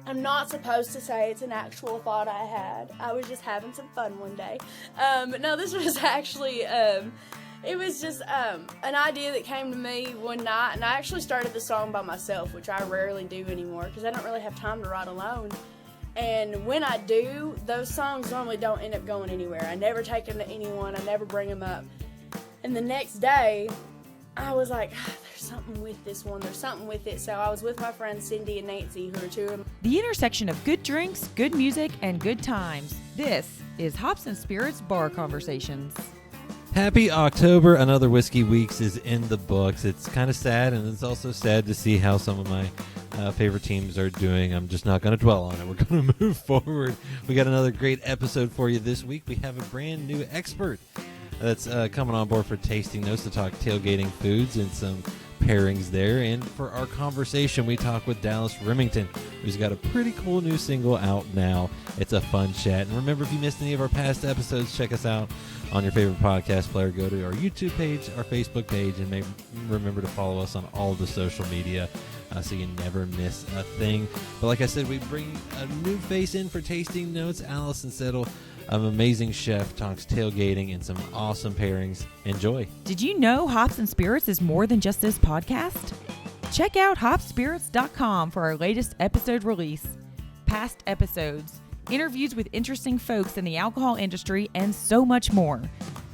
I'm not supposed to say it's an actual thought I had. I was just having some fun one day. No, this was actually, it was just an idea that came to me one night, and I actually started the song by myself, which I rarely do anymore because I don't really have time to write alone. And when I do, those songs normally don't end up going anywhere. I never take them to anyone. I never bring them up. And the next day, I was like, there's something with this one. There's something with it. So I was with my friends Cindy and Nancy, who are two of them. The intersection of good drinks, good music, and good times. This is Hops and Spirits Bar Conversations. Happy October. Another Whiskey Weeks is in the books. It's kind of sad, and it's also sad to see how some of my favorite teams are doing. I'm just not going to dwell on it. We're going to move forward. We got another great episode for you this week. We have a brand new expert that's coming on board for Tasting Notes to talk tailgating foods and some pairings there. And for our conversation, we talk with Dallas Remington, who's got a pretty cool new single out now. It's a fun chat. And remember, if you missed any of our past episodes, check us out on your favorite podcast player. Go to our YouTube page, our Facebook page, and remember to follow us on all the social media so you never miss a thing. But like I said, we bring a new face in for Tasting Notes. Alison Settle, an amazing chef, talks tailgating and some awesome pairings. Enjoy. Did you know Hops and Spirits is more than just this podcast? Check out hopspirits.com for our latest episode release, past episodes, interviews with interesting folks in the alcohol industry, and so much more.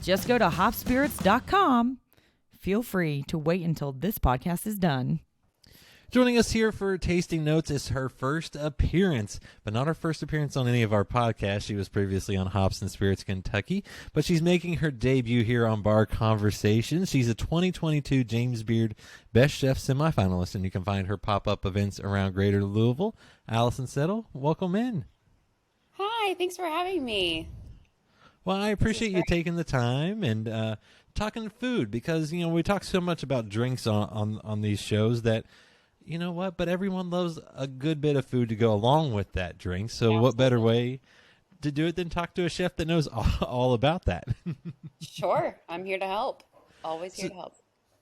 Just go to hopspirits.com. Feel free to wait until this podcast is done. Joining us here for Tasting Notes is her first appearance, but not her first appearance on any of our podcasts. She was previously on Hops and Spirits Kentucky, but she's making her debut here on Bar Conversations. She's a 2022 James Beard Best Chef semifinalist, and you can find her pop-up events around Greater Louisville. Alison Settle, welcome in. Hi, thanks for having me. Well, I appreciate you taking the time and talking food because, you know, we talk so much about drinks on these shows that, you know what, but everyone loves a good bit of food to go along with that drink. So Absolutely. What better way to do it than talk to a chef that knows all about that? Sure. I'm here to help. Always here to help.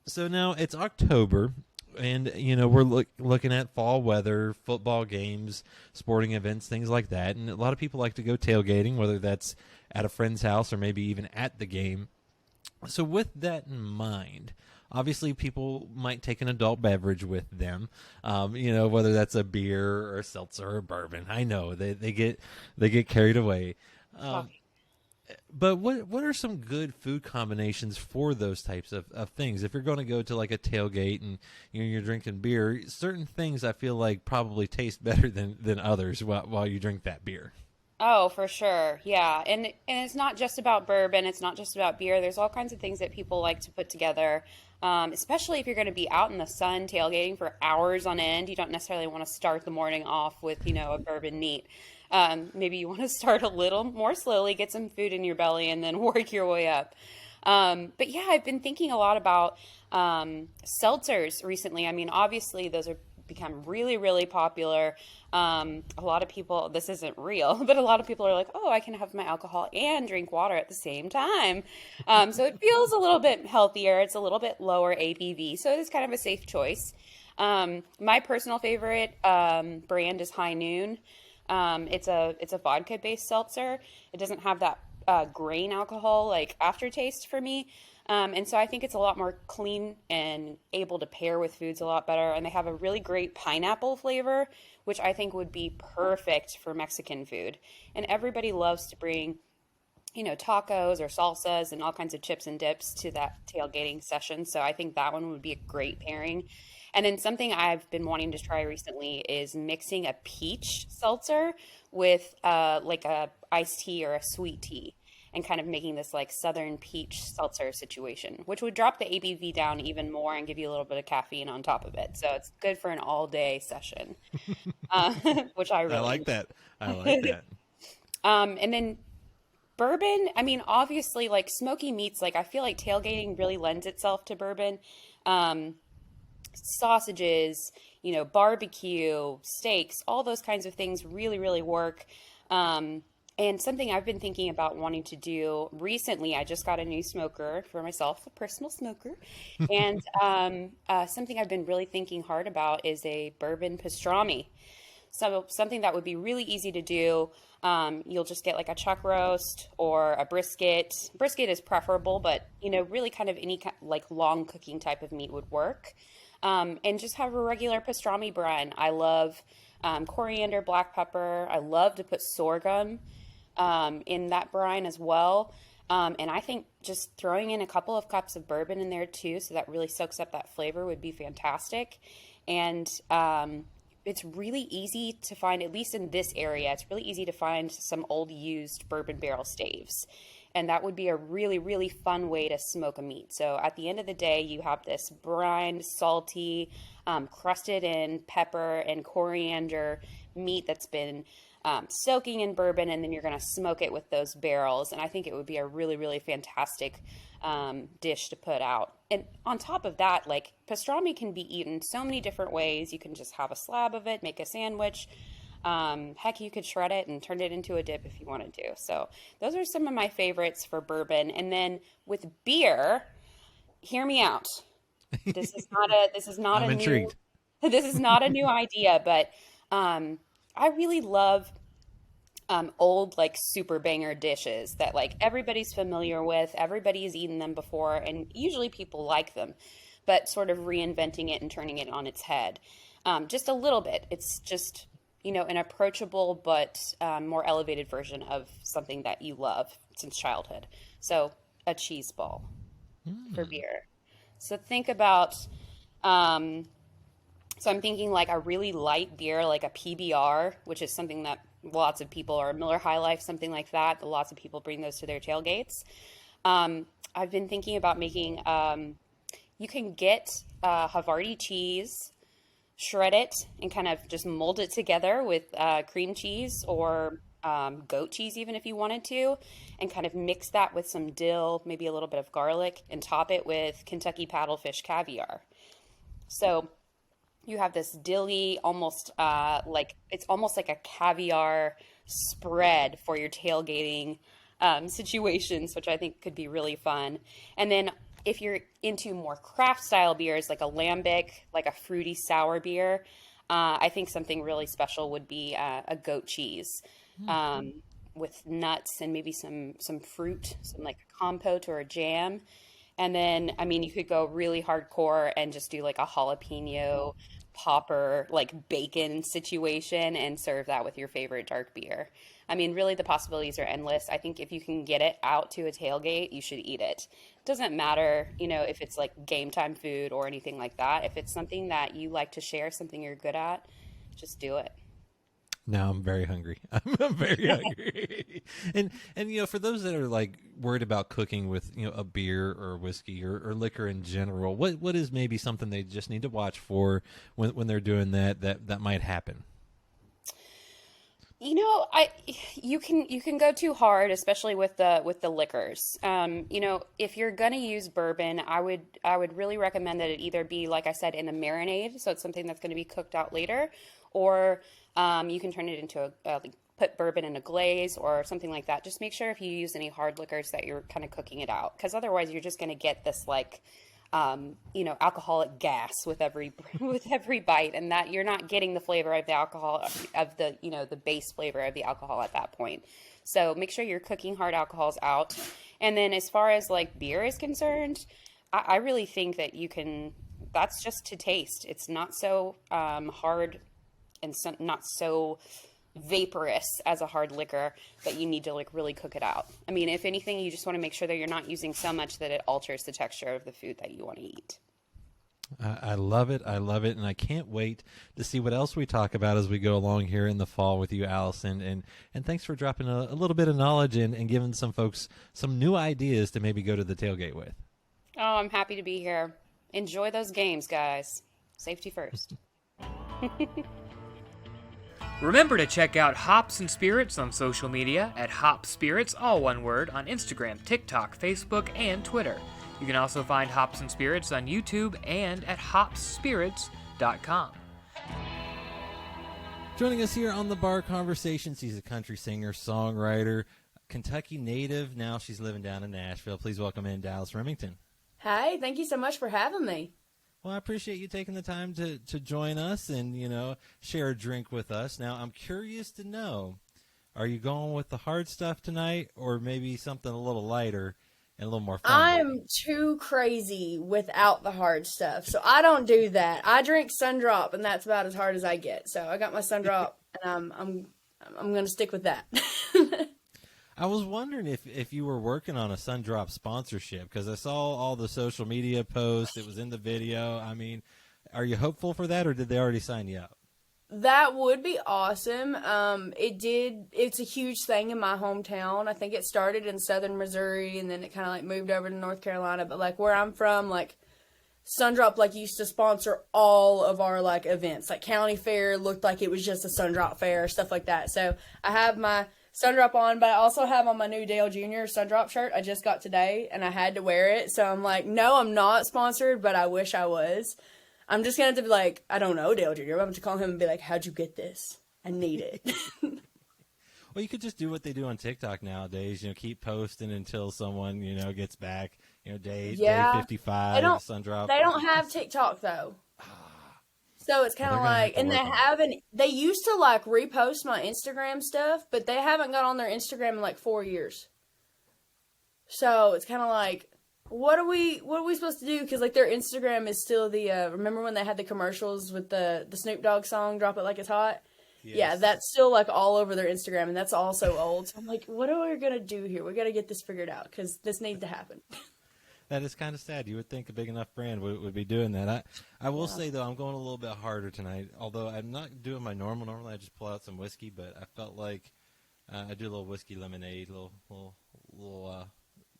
So now it's October, and, you know, we're looking at fall weather, football games, sporting events, things like that. And a lot of people like to go tailgating, whether that's at a friend's house or maybe even at the game. So with that in mind, obviously people might take an adult beverage with them, you know, whether that's a beer or a seltzer or a bourbon. I know they get carried away. But what are some good food combinations for those types of things? If you're going to go to like a tailgate and you're drinking beer, certain things I feel like probably taste better than others while you drink that beer. Oh, for sure. Yeah. And it's not just about bourbon. It's not just about beer. There's all kinds of things that people like to put together, especially if you're going to be out in the sun tailgating for hours on end. You don't necessarily want to start the morning off with, you know, a bourbon neat. Maybe you want to start a little more slowly, get some food in your belly, and then work your way up. But yeah, I've been thinking a lot about seltzers recently. I mean, obviously those are become really, really popular. A lot of people, this isn't real, but a lot of people are like, oh, I can have my alcohol and drink water at the same time. So it feels a little bit healthier. It's a little bit lower ABV. So it is kind of a safe choice. My personal favorite brand is High Noon. It's a vodka-based seltzer. It doesn't have that grain alcohol like aftertaste for me. And so I think it's a lot more clean and able to pair with foods a lot better. And they have a really great pineapple flavor, which I think would be perfect for Mexican food. And everybody loves to bring, you know, tacos or salsas and all kinds of chips and dips to that tailgating session. So I think that one would be a great pairing. And then something I've been wanting to try recently is mixing a peach seltzer with like a iced tea or a sweet tea, and kind of making this like southern peach seltzer situation, which would drop the ABV down even more and give you a little bit of caffeine on top of it. So it's good for an all-day session, which I really like that. I like that. And then bourbon, I mean, obviously, like smoky meats, like I feel like tailgating really lends itself to bourbon. Sausages, you know, barbecue, steaks, all those kinds of things really, really work. And something I've been thinking about wanting to do recently, I just got a new smoker for myself, a personal smoker. And something I've been really thinking hard about is a bourbon pastrami. So something that would be really easy to do, you'll just get like a chuck roast or a brisket. Brisket is preferable, but really kind of any like long cooking type of meat would work. And just have a regular pastrami brine. I love coriander, black pepper. I love to put sorghum in that brine as well. And I think just throwing in a couple of cups of bourbon in there too, so that really soaks up that flavor, would be fantastic. And it's really easy to find, at least in this area, it's really easy to find some old used bourbon barrel staves. And that would be a really, really fun way to smoke a meat. So at the end of the day, you have this brined, salty, crusted in pepper and coriander meat that's been soaking in bourbon, and then you're going to smoke it with those barrels. And I think it would be a really, really fantastic dish to put out. And on top of that, like, pastrami can be eaten so many different ways. You can just have a slab of it, make a sandwich. Heck, you could shred it and turn it into a dip if you wanted to. So those are some of my favorites for bourbon. And then with beer, hear me out. This is not I'm intrigued. This is not a new idea, but I really love old, like, super banger dishes that, like, everybody's familiar with, everybody's eaten them before, and usually people like them, but sort of reinventing it and turning it on its head. Just a little bit. It's just, an approachable but more elevated version of something that you love since childhood. So a cheese ball for beer. So think about, so I'm thinking like a really light beer, like a PBR, which is something that lots of people, or Miller High Life, something like that. Lots of people bring those to their tailgates. I've been thinking about making, you can get Havarti cheese, shred it, and kind of just mold it together with cream cheese or goat cheese even if you wanted to, and kind of mix that with some dill, maybe a little bit of garlic, and top it with Kentucky paddlefish caviar. So you have this dilly, almost it's almost like a caviar spread for your tailgating situations, which I think could be really fun. And then if you're into more craft style beers, like a lambic, like a fruity sour beer, I think something really special would be a goat cheese with nuts and maybe some fruit, some like a compote or a jam. And then, I mean, you could go really hardcore and just do like a jalapeno popper, like bacon situation, and serve that with your favorite dark beer. I mean, really, the possibilities are endless. I think if you can get it out to a tailgate, you should eat it. It doesn't matter, if it's like game time food or anything like that. If it's something that you like to share, something you're good at, just do it. Now I'm very hungry. I'm very hungry. And for those that are like worried about cooking with a beer or whiskey or liquor in general, what is maybe something they just need to watch for when they're doing that might happen? You can go too hard, especially with the liquors. If you're gonna use bourbon, I would really recommend that it either be, like I said, in a marinade, so it's something that's going to be cooked out later, or you can turn it into put bourbon in a glaze or something like that. Just make sure if you use any hard liquors that you're kind of cooking it out, because otherwise you're just going to get this alcoholic gas with every bite, and that you're not getting the flavor of the alcohol, of the base flavor of the alcohol at that point. So make sure you're cooking hard alcohols out. And then as far as like beer is concerned, I really think that that's just to taste. It's not so hard and not so vaporous as a hard liquor that you need to like really cook it out. I mean, if anything, you just want to make sure that you're not using so much that it alters the texture of the food that you want to eat. I love it. I love it. And I can't wait to see what else we talk about as we go along here in the fall with you, Alison. And thanks for dropping a little bit of knowledge and giving some folks some new ideas to maybe go to the tailgate with. Oh, I'm happy to be here. Enjoy those games, guys. Safety first. Remember to check out Hops and Spirits on social media at Hop Spirits, all one word, on Instagram, TikTok, Facebook, and Twitter. You can also find Hops and Spirits on YouTube and at hopspirits.com. Joining us here on the Bar Conversations, she's a country singer, songwriter, Kentucky native. Now she's living down in Nashville. Please welcome in Dallas Remington. Hey, thank you so much for having me. Well, I appreciate you taking the time to join us and, share a drink with us. Now, I'm curious to know, are you going with the hard stuff tonight or maybe something a little lighter and a little more fun? I'm too crazy without the hard stuff, so I don't do that. I drink Sundrop, and that's about as hard as I get. So I got my Sundrop, and I'm going to stick with that. I was wondering if you were working on a Sundrop sponsorship because I saw all the social media posts. It was in the video. I mean, are you hopeful for that, or did they already sign you up? That would be awesome. It's a huge thing in my hometown. I think it started in southern Missouri, and then it kind of like moved over to North Carolina. But like where I'm from, like Sundrop like used to sponsor all of our like events. Like county fair looked like it was just a Sundrop fair, stuff like that. So I have my Sundrop on, but I also have on my new Dale Jr. Sundrop shirt I just got today, and I had to wear it. So I'm like, no, I'm not sponsored, but I wish I was. I'm just going to have to be like, I don't know, Dale Jr. I'm going to have to call him and be like, how'd you get this? I need it. Well, you could just do what they do on TikTok nowadays, keep posting until someone, gets back, day 55, Sundrop. They don't have TikTok, though. So it's kind of like, and they used to like repost my Instagram stuff, but they haven't got on their Instagram in like 4 years. So it's kind of like, what are we supposed to do? Because like their Instagram is still the, remember when they had the commercials with the Snoop Dogg song, Drop It Like It's Hot? Yes. Yeah, that's still like all over their Instagram, and that's all so old. So I'm like, what are we going to do here? We got to get this figured out because this needs to happen. That is kind of sad. You would think a big enough brand would be doing that. I will say, though, I'm going a little bit harder tonight, although I'm not doing my normal. Normally, I just pull out some whiskey, but I felt like I do a little whiskey lemonade, a little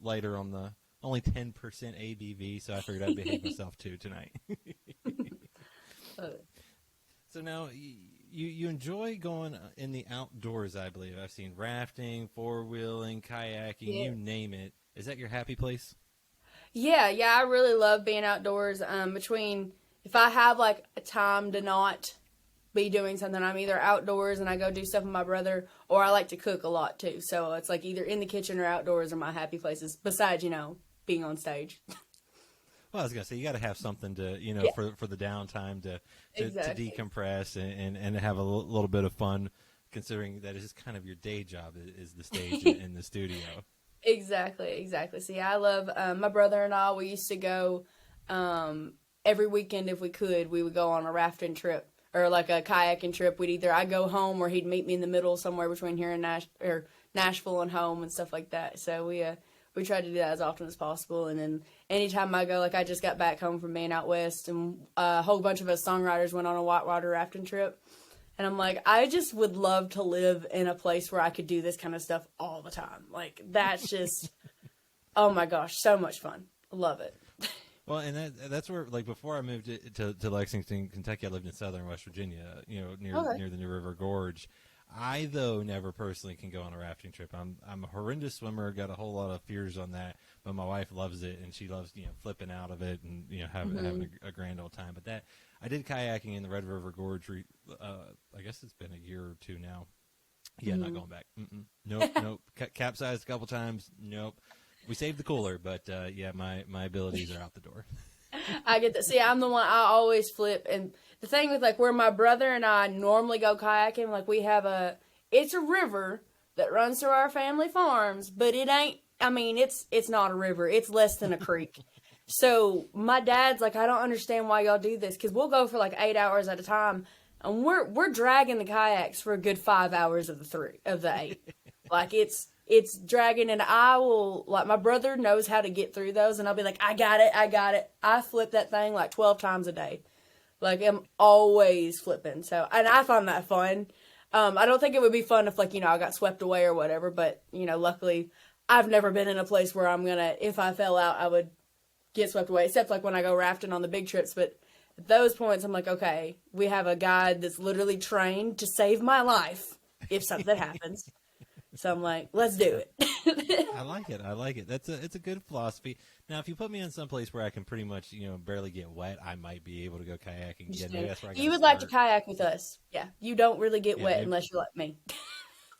lighter on the only 10% ABV, so I figured I'd behave myself, too, tonight. So now, you enjoy going in the outdoors, I believe. I've seen rafting, four-wheeling, kayaking, you name it. Is that your happy place? Yeah, I really love being outdoors. Between if I have like a time to not be doing something, I'm either outdoors and I go do stuff with my brother, or I like to cook a lot too. So it's like either in the kitchen or outdoors are my happy places. Besides, being on stage. Well, I was gonna say you got to have something to for the downtime to decompress and have a little bit of fun, considering that is kind of your day job is the stage in the studio. Exactly. See, I love my brother and I. We used to go every weekend if we could. We would go on a rafting trip or like a kayaking trip. I'd go home or he'd meet me in the middle somewhere between here and Nashville and home and stuff like that. So we tried to do that as often as possible. And then anytime I go, like I just got back home from being out west, and a whole bunch of us songwriters went on a whitewater rafting trip. And I'm like, I just would love to live in a place where I could do this kind of stuff all the time. Like, that's just, oh my gosh, so much fun. I love it. Well, and that's where, like, before I moved to Lexington, Kentucky, I lived in southern West Virginia, near the New River Gorge. I, though, never personally can go on a rafting trip. I'm a horrendous swimmer, got a whole lot of fears on that, but my wife loves it, and she loves, flipping out of it and, having a grand old time. But I did kayaking in the Red River Gorge, I guess it's been a year or two now. Yeah, not going back. Nope. Capsized a couple times. Nope. We saved the cooler, but, my abilities are out the door. I get that. See, I'm the one, I always flip. And the thing with, like, where my brother and I normally go kayaking, like, we have it's a river that runs through our family farms, but it ain't, it's not a river. It's less than a creek. So my dad's like, I don't understand why y'all do this, because we'll go for like 8 hours at a time, and we're dragging the kayaks for a good 5 hours of the 8. Like it's dragging, and I will, like, my brother knows how to get through those, and I'll be like, I got it. I flip that thing like 12 times a day. Like, I'm always flipping. So, and I find that fun. I don't think it would be fun if, like, I got swept away or whatever, but, luckily I've never been in a place where if I fell out, I would get swept away, except like when I go rafting on the big trips. But at those points, I'm like, okay, we have a guide that's literally trained to save my life if something happens. So I'm like, let's do it. I like it. It's a good philosophy. Now, if you put me in some place where I can pretty much, barely get wet, I might be able to go kayaking again. Maybe that's where I you would like to kayak with us. Yeah. You don't really get wet unless you're like me.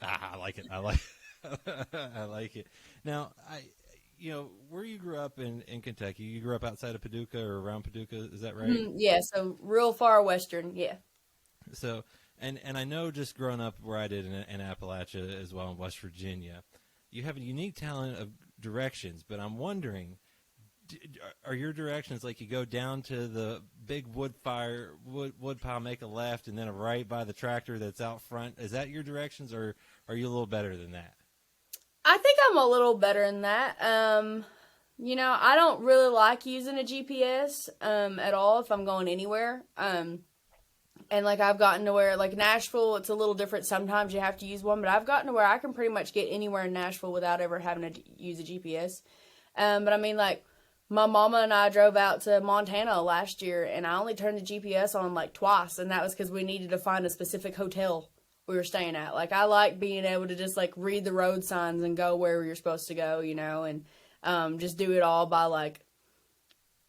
I like it. I like it. Now, where you grew up in Kentucky, you grew up outside of Paducah or around Paducah, is that right? Yeah, so real far western, yeah. So, and I know just growing up where I did in Appalachia as well in West Virginia, you have a unique talent of directions, but I'm wondering, are your directions like you go down to the big wood pile, make a left, and then a right by the tractor that's out front? Is that your directions, or are you a little better than that? I think I'm a little better than that. I don't really like using a GPS at all if I'm going anywhere. And like I've gotten to where, like Nashville, it's a little different. Sometimes you have to use one, but I've gotten to where I can pretty much get anywhere in Nashville without ever having to use a GPS. But I mean, like my mama and I drove out to Montana last year, and I only turned the GPS on like twice, and that was because we needed to find a specific hotel we were staying at. Like I like being able to just like read the road signs and go where you're supposed to go, and just do it all by like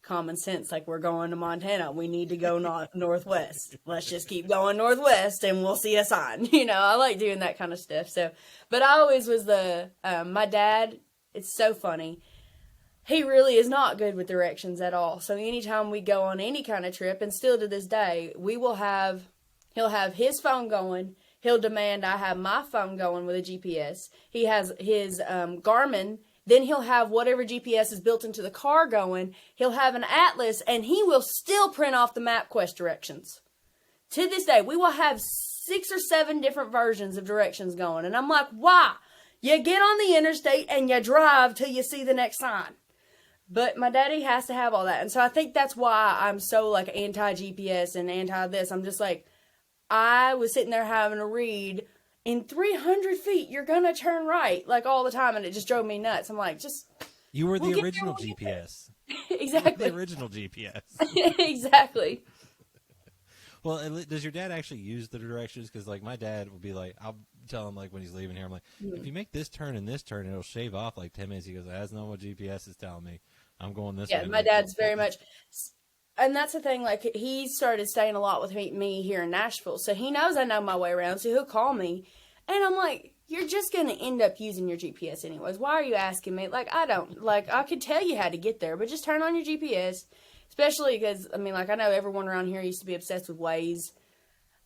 common sense. Like we're going to Montana, we need to go northwest. Let's just keep going northwest and we'll see a sign. I like doing that kind of stuff. So, but I always was my dad, it's so funny. He really is not good with directions at all. So anytime we go on any kind of trip, and still to this day, he'll have his phone going. He'll demand I have my phone going with a GPS. He has his Garmin. Then he'll have whatever GPS is built into the car going. He'll have an atlas, and he will still print off the MapQuest directions. To this day, we will have 6 or 7 different versions of directions going. And I'm like, why? You get on the interstate and you drive till you see the next sign. But my daddy has to have all that. And so I think that's why I'm so like anti-GPS and anti-this. I'm just like, I was sitting there having to read, in 300 feet, you're going to turn right, like all the time. And it just drove me nuts. I'm like, you were the original GPS. Exactly. The original GPS. Exactly. Well, does your dad actually use the directions? Because, like, my dad will be like, I'll tell him, like, when he's leaving here, I'm like, if you make this turn and this turn, it'll shave off, like, 10 minutes. He goes, that's not what GPS is telling me. I'm going this way. Yeah, my dad's very much, and that's the thing, like, he started staying a lot with me here in Nashville, so he knows I know my way around, so he'll call me, and I'm like, you're just going to end up using your GPS anyways. Why are you asking me? Like, I don't. Like, I could tell you how to get there, but just turn on your GPS. Especially because, I mean, like, I know everyone around here used to be obsessed with Waze.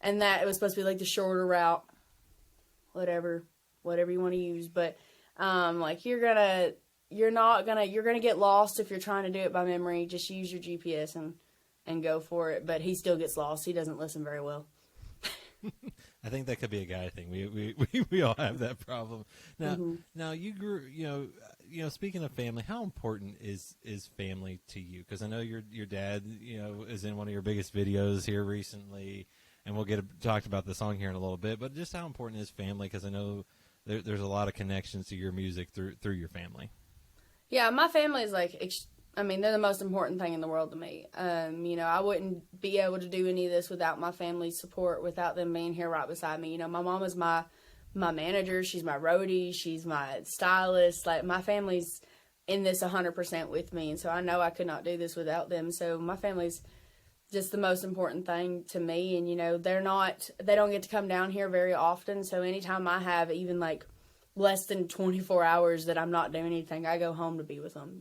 And that it was supposed to be, like, the shorter route. Whatever you want to use. But, like, you're gonna get lost if you're trying to do it by memory. Just use your GPS and go for it. But he still gets lost. He doesn't listen very well. I think that could be a guy thing. We all have that problem. Now you grew, speaking of family, how important is family to you? Because I know your dad, is in one of your biggest videos here recently, and we'll talked about the song here in a little bit. But just how important is family? Because I know there's a lot of connections to your music through your family. Yeah, my family is like, they're the most important thing in the world to me. I wouldn't be able to do any of this without my family's support, without them being here right beside me. My mom is my manager. She's my roadie. She's my stylist. Like, my family's in this 100% with me. And so I know I could not do this without them. So my family's just the most important thing to me. And, they don't get to come down here very often. So anytime I have even like less than 24 hours that I'm not doing anything, I go home to be with them.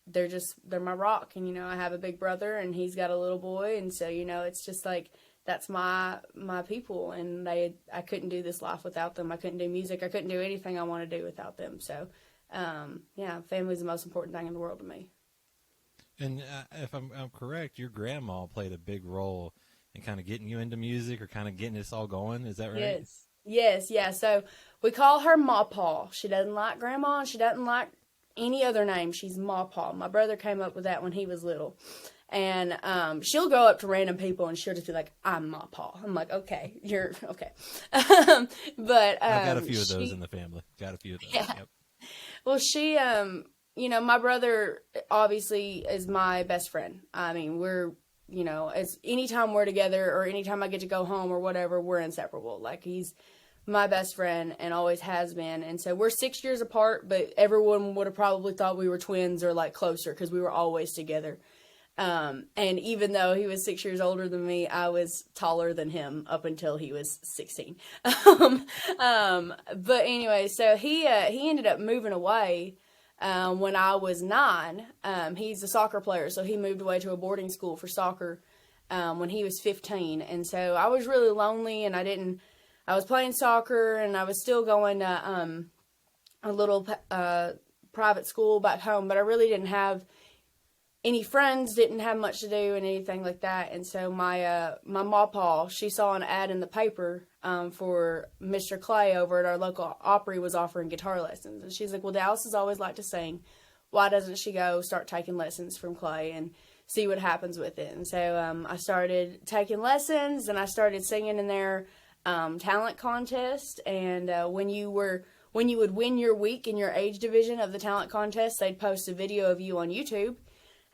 They're my rock, and I have a big brother and he's got a little boy, and so it's just like that's my people, and I couldn't do this life without them. I couldn't do music. I couldn't do anything I want to do without them. So family's the most important thing in the world to me. And if I'm correct, your grandma played a big role in kind of getting you into music, or kind of getting this all going. Is that right? Yes, yeah. So we call her Ma Pa. She doesn't like grandma, and she doesn't like any other name. She's Ma Pa. My brother came up with that when he was little. And she'll go up to random people and she'll just be like, I'm Ma Pa. I'm like, okay, you're okay. But I've got a few of those in the family. Got a few of those. Yeah. Yep. Well, she my brother obviously is my best friend. I mean, we're as anytime we're together, or anytime I get to go home or whatever, we're inseparable. Like, he's my best friend and always has been. And so we're 6 years apart, but everyone would have probably thought we were twins or like closer, because we were always together. And even though he was 6 years older than me, I was taller than him up until he was 16. But anyway, so he ended up moving away when I was 9. He's a soccer player, so he moved away to a boarding school for soccer when he was 15. And so I was really lonely, and I was playing soccer, and I was still going to a little private school back home, but I really didn't have any friends, didn't have much to do and anything like that. And so my ma-pa, she saw an ad in the paper for Mr. Clay over at our local Opry was offering guitar lessons. And she's like, well, Dallas has always liked to sing. Why doesn't she go start taking lessons from Clay and see what happens with it? And so I started taking lessons, and I started singing in their talent contest. And when you would win your week in your age division of the talent contest, they'd post a video of you on YouTube.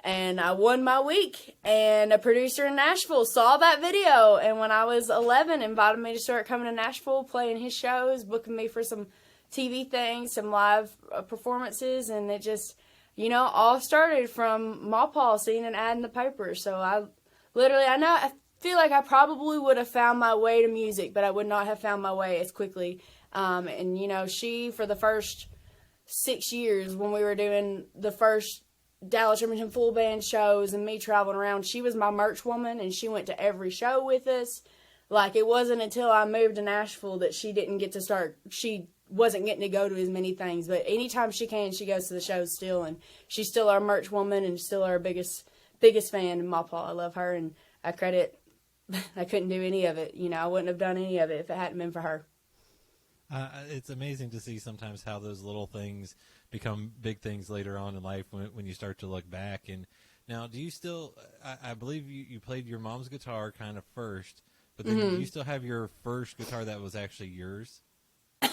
And I won my week, and a producer in Nashville saw that video, and when I was 11, invited me to start coming to Nashville, playing his shows, booking me for some TV things, some live performances, and it just, all started from Ma-Pa seeing an ad in the paper. So I feel like I probably would have found my way to music, but I would not have found my way as quickly. And she, for the first 6 years, when we were doing the first Dallas Remington full band shows and me traveling around, she was my merch woman, and she went to every show with us. Like, it wasn't until I moved to Nashville that she wasn't getting to go to as many things, but anytime she can, she goes to the shows still, and she's still our merch woman and still our biggest fan. And Ma-Pa, I love her, and I couldn't do any of it. I wouldn't have done any of it if it hadn't been for her. It's amazing to see sometimes how those little things become big things later on in life when you start to look back. And now, do you still, I believe you played your mom's guitar kind of first, but then do you still have your first guitar that was actually yours?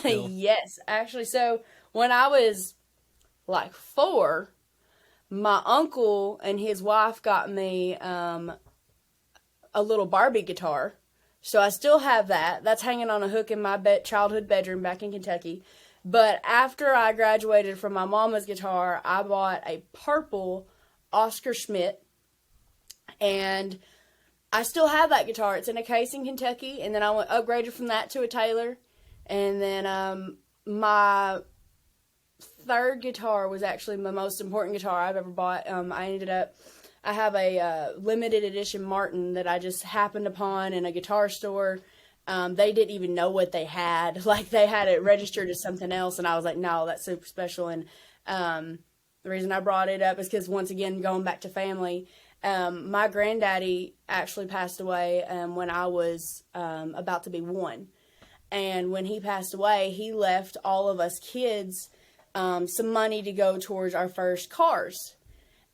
Yes, actually. So when I was like 4, my uncle and his wife got me a little Barbie guitar. So I still have that. That's hanging on a hook in my childhood bedroom back in Kentucky. But after I graduated from my mama's guitar, I bought a purple Oscar Schmidt. And I still have that guitar. It's in a case in Kentucky. And then I upgraded from that to a Taylor. And then my third guitar was actually my most important guitar I've ever bought. I have a limited edition Martin that I just happened upon in a guitar store. They didn't even know what they had. Like, they had it registered as something else, and I was like, no, that's super special. And the reason I brought it up is because, once again, going back to family, my granddaddy actually passed away when I was about to be 1. And when he passed away, he left all of us kids some money to go towards our first cars.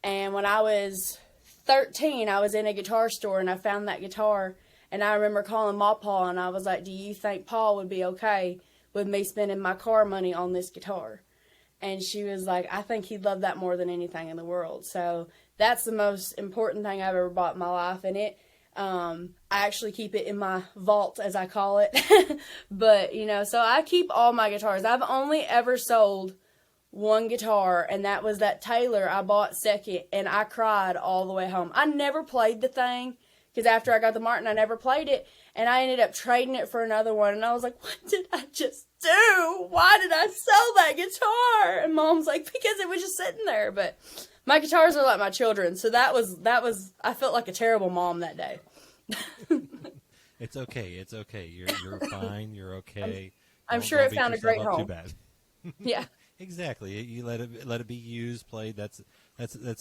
And when I was 13, I was in a guitar store, and I found that guitar. And I remember calling Ma-Pa, and I was like, do you think Paul would be okay with me spending my car money on this guitar? And she was like, I think he'd love that more than anything in the world. So that's the most important thing I've ever bought in my life. And I actually keep it in my vault, as I call it. But, so I keep all my guitars. I've only ever sold one guitar, and that was that Taylor I bought second, and I cried all the way home. I never played the thing, because after I got the Martin, I never played it, and I ended up trading it for another one, and I was like, what did I just do? Why did I sell that guitar? And Mom's like, because it was just sitting there. But my guitars are like my children, so that was I felt like a terrible mom that day. It's okay. You're fine. You're okay. I'm sure it found a great home. Too bad. Yeah. Exactly. You let it be used, played. That's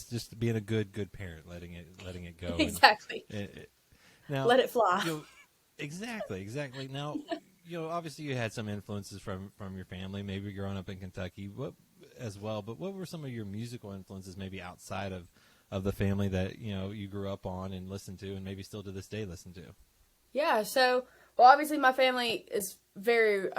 just being a good parent, letting it go. Exactly. Now, let it fly. Exactly. Now, obviously you had some influences from your family, maybe growing up in Kentucky, as well. But what were some of your musical influences, maybe outside of the family, that you grew up on and listened to, and maybe still to this day listen to? Yeah. So, well, obviously my family is very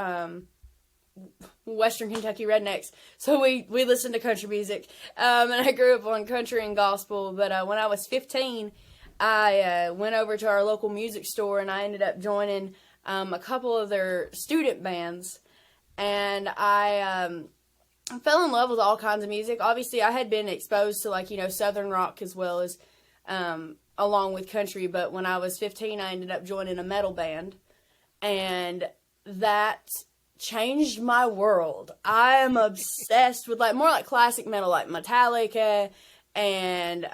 Western Kentucky rednecks, so we listen to country music, and I grew up on country and gospel. But when I was 15, I went over to our local music store, and I ended up joining a couple of their student bands, and I fell in love with all kinds of music. Obviously, I had been exposed to Southern rock as well as along with country. But when I was 15, I ended up joining a metal band, and that changed my world. I am obsessed with more like classic metal, like Metallica, and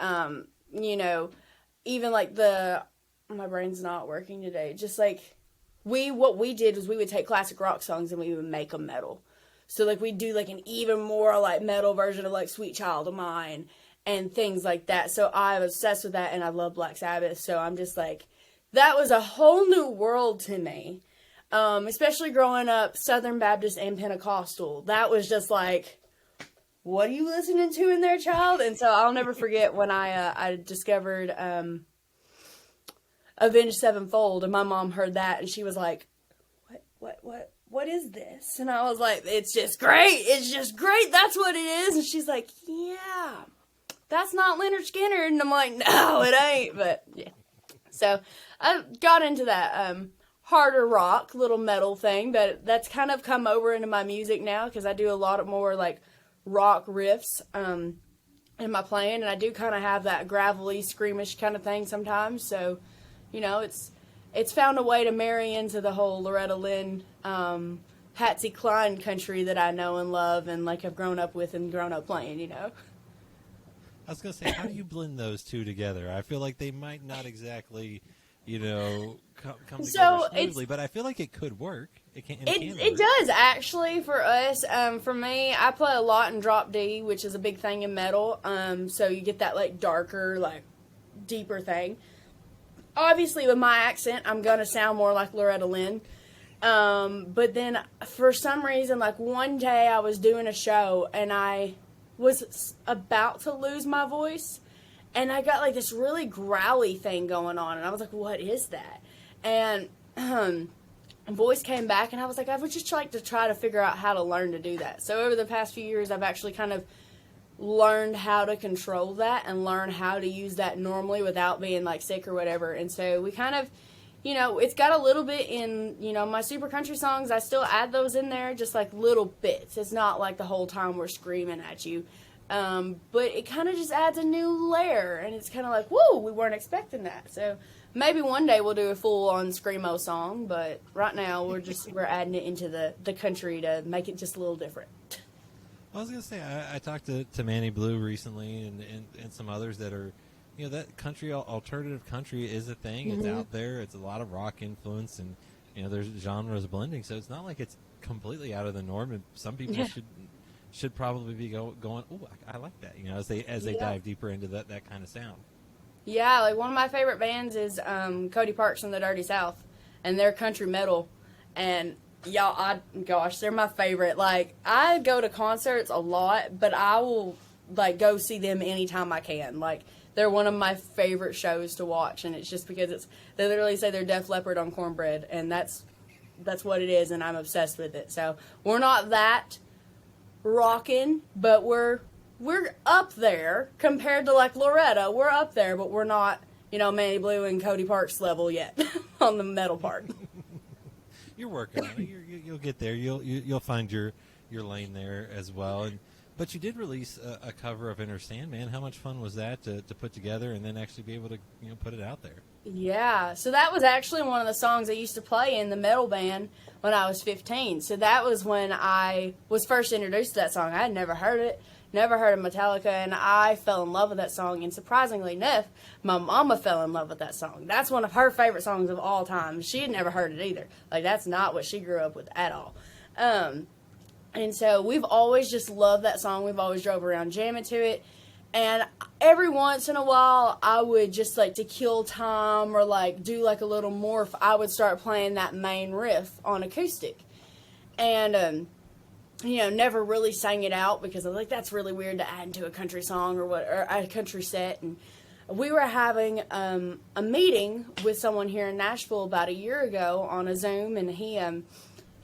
even like my brain's not working today. Just like what we did was we would take classic rock songs and we would make them metal. So like we'd do like an even more like metal version of like Sweet Child of Mine and things like that. So I'm obsessed with that, and I love Black Sabbath. So I'm just like, that was a whole new world to me. Especially growing up Southern Baptist and Pentecostal. That was just like, what are you listening to in there, child? And so I'll never forget when I discovered Avenged Sevenfold, and my mom heard that, and she was like, what is this? And I was like, it's just great. It's just great. That's what it is. And she's like, yeah, that's not Leonard Skinner. And I'm like, no, it ain't. But yeah. So I got into that harder rock, little metal thing, but that's kind of come over into my music now, because I do a lot of more like rock riffs in my playing, and I do kind of have that gravelly, screamish kind of thing sometimes. So, it's found a way to marry into the whole Loretta Lynn, Patsy Cline country that I know and love, and like have grown up with and grown up playing. I was gonna say, how do you blend those two together? I feel like they might not exactly, come together smoothly, but I feel like it could work. It does, actually, for us. For me, I play a lot in drop D, which is a big thing in metal. So you get that like darker, like deeper thing. Obviously, with my accent, I'm gonna sound more like Loretta Lynn. But then, for some reason, like one day I was doing a show and I was about to lose my voice. And I got like this really growly thing going on, and I was like, what is that? And voice came back, and I was like, I would just like to try to figure out how to learn to do that. So over the past few years, I've actually kind of learned how to control that and learn how to use that normally without being like sick or whatever. And so we kind of, it's got a little bit in, my super country songs. I still add those in there, just like little bits. It's not like the whole time we're screaming at you. But it kind of just adds a new layer, and it's kind of like, whoa, we weren't expecting that. So maybe one day we'll do a full-on screamo song, but right now we're adding it into the country to make it just a little different. I was going to say, I talked to Manny Blue recently and some others that are, that country, alternative country is a thing. Mm-hmm. It's out there. It's a lot of rock influence, and, there's genres blending. So it's not like it's completely out of the norm, and some people should probably be going, oh, I like that, as they dive deeper into that kind of sound. Yeah, like one of my favorite bands is Cody Parks and the Dirty South, and they're country metal, and they're my favorite. Like, I go to concerts a lot, but I will like go see them anytime I can. Like, they're one of my favorite shows to watch, and it's just because they literally say they're Def Leppard on cornbread, and that's what it is, and I'm obsessed with it. So we're not that rockin', but we're up there compared to like Loretta. We're up there, but we're not, Manny Blue and Cody Parks level yet on the metal part. You're working on it. You'll get there. You'll find your lane there as well. But you did release a cover of Enter Sandman. How much fun was that to put together and then actually be able to put it out there? Yeah, so that was actually one of the songs I used to play in the metal band when I was 15. So that was when I was first introduced to that song. I had never heard it, never heard of Metallica, and I fell in love with that song. And surprisingly enough, my mama fell in love with that song. That's one of her favorite songs of all time. She had never heard it either. Like, that's not what she grew up with at all. And so we've always just loved that song. We've always drove around jamming to it. And every once in a while, I would just, like, to kill time or, like, do, like, a little morph, I would start playing that main riff on acoustic. And, never really sang it out because I was like, that's really weird to add into a country song or a country set. And we were having a meeting with someone here in Nashville about a year ago on a Zoom, and he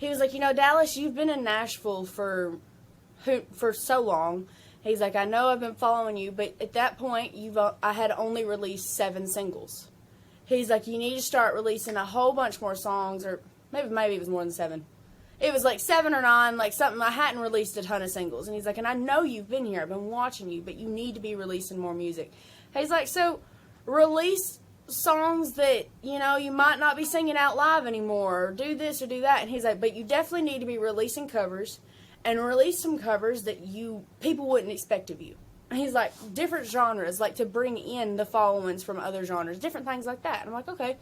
was like, Dallas, you've been in Nashville for so long. He's like, I know I've been following you, but at that point, I had only released 7 singles. He's like, you need to start releasing a whole bunch more songs, or maybe it was more than 7. It was like 7 or 9, like something. I hadn't released a ton of singles. And he's like, and I know you've been here. I've been watching you, but you need to be releasing more music. He's like, so release songs that, you know, you might not be singing out live anymore, or do this or do that. And he's like, but you definitely need to be releasing covers, and release some covers that people wouldn't expect of you. And he's like, different genres, like to bring in the followings from other genres, different things like that. And I'm like, okay,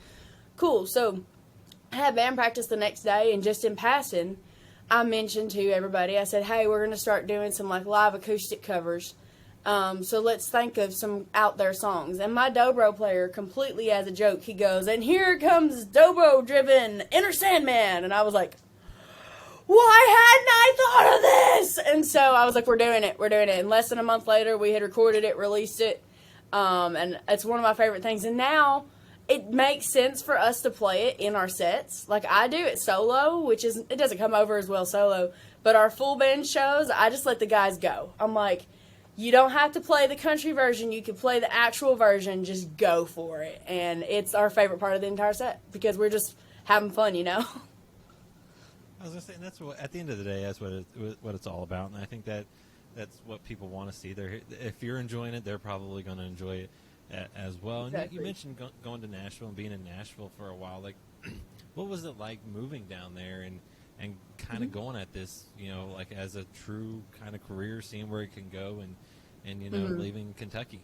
cool. So I had band practice the next day, and just in passing, I mentioned to everybody, I said, hey, we're going to start doing some like live acoustic covers. So let's think of some out there songs. And my dobro player, completely as a joke, he goes, and here comes dobro driven Inner Sandman. And I was like, why hadn't I thought of this? And so I was like, we're doing it. And less than a month later, we had recorded it, released it. And it's one of my favorite things. And now it makes sense for us to play it in our sets. Like I do it solo, it doesn't come over as well solo. But our full band shows, I just let the guys go. I'm like, you don't have to play the country version. You can play the actual version. Just go for it. And it's our favorite part of the entire set because we're just having fun, you know? I was going to say, and that's what, at the end of the day, that's what it's all about. And I think that's what people want to see. If you're enjoying it, they're probably going to enjoy it as well. And exactly. You mentioned going to Nashville and being in Nashville for a while. Like, what was it like moving down there and kind of going at this, you know, like as a true kind of career, seeing where it can go and you know, leaving Kentucky?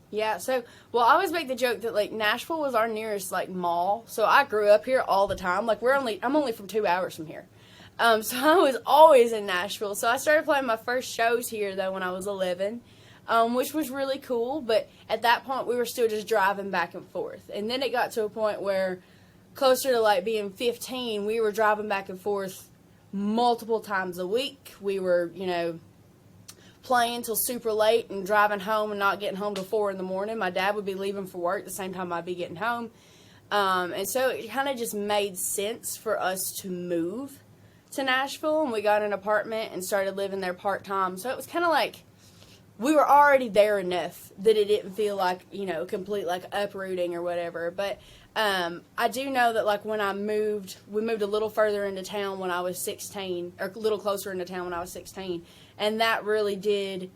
Yeah, so, well, I always make the joke that, like, Nashville was our nearest, like, mall. So I grew up here all the time. Like, I'm only from 2 hours from here. So I was always in Nashville. So I started playing my first shows here, though, when I was 11, which was really cool. But at that point, we were still just driving back and forth. And then it got to a point where, closer to, like, being 15, we were driving back and forth multiple times a week. We were, you know, playing till super late and driving home and not getting home till 4 in the morning. My dad would be leaving for work the same time I'd be getting home. And so it kind of just made sense for us to move to Nashville, and we got an apartment and started living there part-time. So it was kind of like we were already there enough that it didn't feel like, you know, complete like uprooting or whatever. But I do know that, like, when we moved a little further into town when I was 16, or a little closer into town when I was 16, and that really did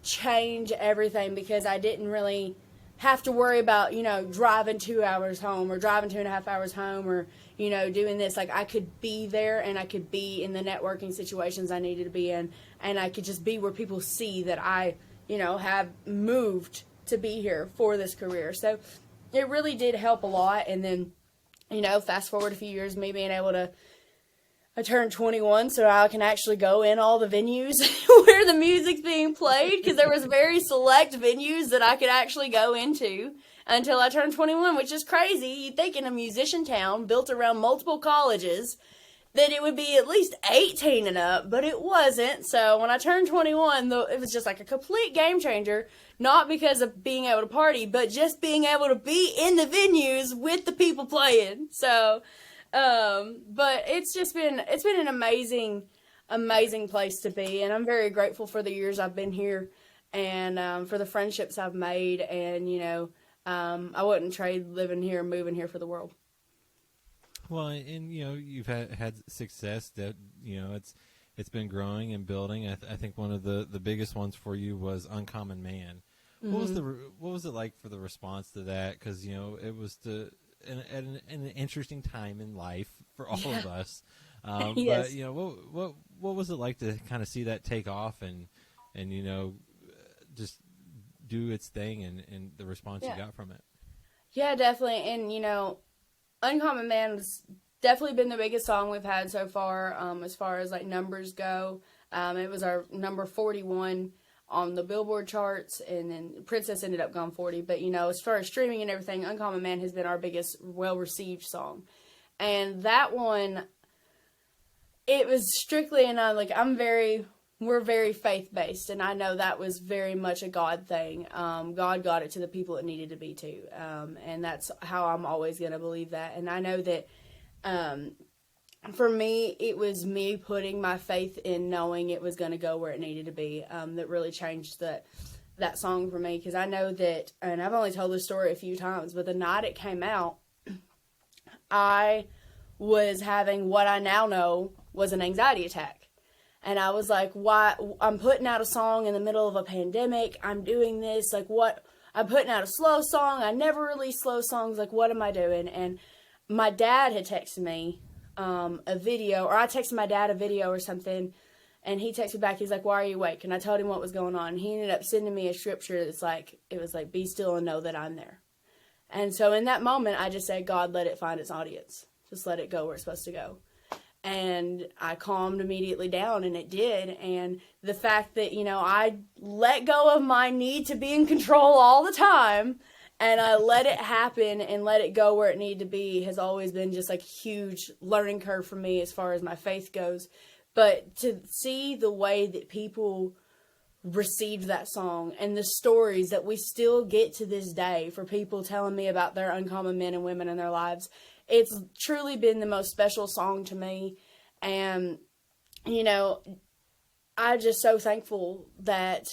change everything because I didn't really have to worry about, you know, driving 2 hours home or driving 2.5 hours home or, you know, doing this. Like, I could be there and I could be in the networking situations I needed to be in, and I could just be where people see that I, you know, have moved to be here for this career. So it really did help a lot. And then, you know, fast forward a few years, me being able to, I turned 21, so I can actually go in all the venues where the music's being played, because there was very select venues that I could actually go into until I turned 21, which is crazy. You'd think in a musician town built around multiple colleges that it would be at least 18 and up, but it wasn't. So when I turned 21, it was just like a complete game changer, not because of being able to party, but just being able to be in the venues with the people playing. So, but it's been an amazing place to be, and I'm very grateful for the years I've been here, and for the friendships I've made, and, you know, I wouldn't trade living here and moving here for the world. Well, and you know, you've had success that, you know, it's been growing and building. I think one of the biggest ones for you was Uncommon Man. Mm-hmm. What was it like for the response to that? Because, you know, it was an interesting time in life for all of us. Yes. But, you know, what was it like to kind of see that take off and you know, just do its thing and the response you got from it? Yeah, definitely. And, you know, Uncommon Man has definitely been the biggest song we've had so far as like numbers go. It was our number 41 on the Billboard charts, and then Princess ended up going 40. But, you know, as far as streaming and everything, Uncommon Man has been our biggest well-received song. And that one, it was strictly, and we're very faith-based, and I know that was very much a God thing. God got it to the people it needed to be to, and that's how I'm always going to believe that. And I know that for me, it was me putting my faith in knowing it was going to go where it needed to be that really changed that song for me, because I know that, and I've only told this story a few times, but the night it came out, I was having what I now know was an anxiety attack. And I was like, why? I'm putting out a song in the middle of a pandemic. I'm doing this. Like, what? I'm putting out a slow song. I never release slow songs. Like, what am I doing? And my dad had texted me a video, or I texted my dad a video or something, and he texted me back. He's like, why are you awake? And I told him what was going on. And he ended up sending me a scripture that's like, it was like, be still and know that I'm there. And so in that moment, I just said, God, let it find its audience. Just let it go where it's supposed to go. And I calmed immediately down, and it did. And the fact that, you know, I let go of my need to be in control all the time, and I let it happen and let it go where it needed to be, has always been just like a huge learning curve for me as far as my faith goes. But to see the way that people received that song and the stories that we still get to this day for people telling me about their uncommon men and women in their lives, it's truly been the most special song to me. And, you know, I'm just so thankful that